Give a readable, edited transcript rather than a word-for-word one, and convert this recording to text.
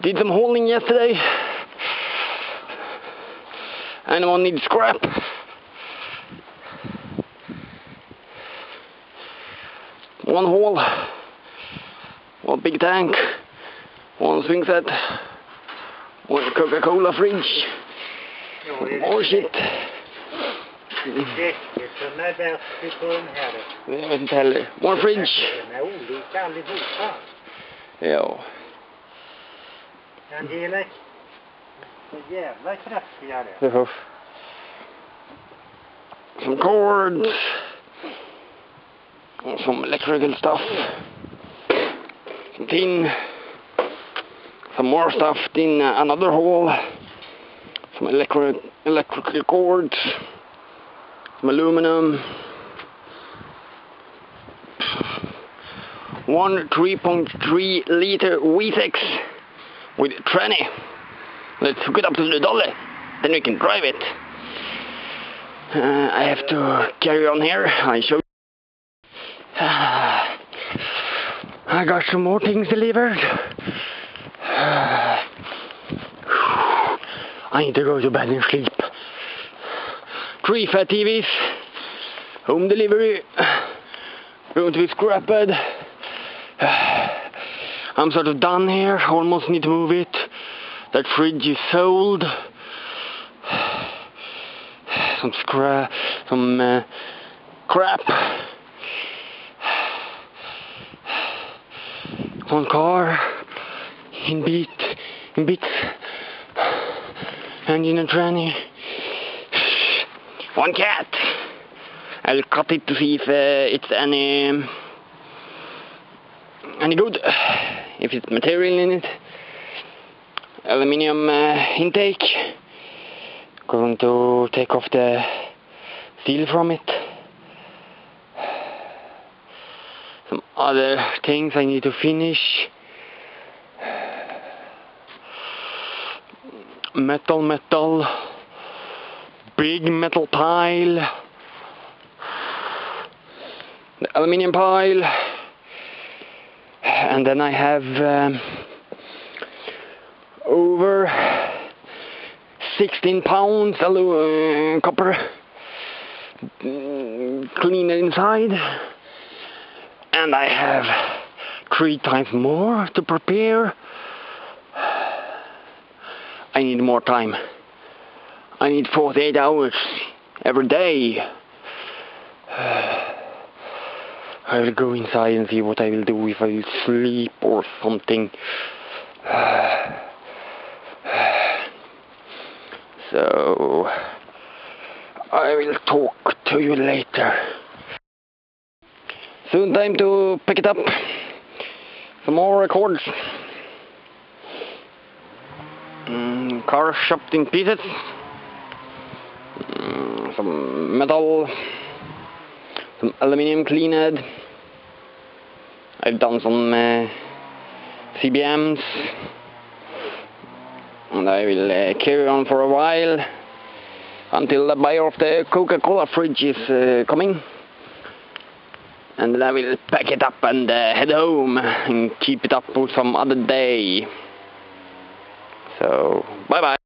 Did some hauling yesterday. Anyone needs scrap? One haul, one big tank, one swing set, one Coca-Cola fridge, some more shit. Jag vet inte heller. More fridge. Ja. Angela, så jävla kraftiga det. Some cords. Some electrical stuff. Some tin. Some more stuff in another hole. Some electrical cords. Some aluminum. One 3.3 liter V6 with tranny. Let's hook it up to the dolly, then we can drive it. I have to carry on here. I show you. I got some more things delivered. I need to go to bed and sleep. 3 fat TVs, home delivery, going to be scrapped. I'm sort of done here, almost need to move it. That fridge is sold. Some scrap, some crap. One car in bits. Engine and tranny. One cat. I'll cut it to see if it's any good. If it's material in it. Aluminium intake. Going to take off the steel from it. Some other things I need to finish. Metal. Big metal pile. The aluminium pile. And then I have over 16 pounds copper cleaner inside, and I have 3 times more to prepare. I need more time. I need 48 hours every day. I will go inside and see what I will do, if I will sleep or something. So I will talk to you later. Soon time to pick it up. Some more records. Car chopped in pieces. Some metal. Some aluminium cleaned. I've done some CBMs. And I will carry on for a while until the buyer of the Coca-Cola fridge is coming, and then I will pack it up and head home and keep it up for some other day. So bye bye.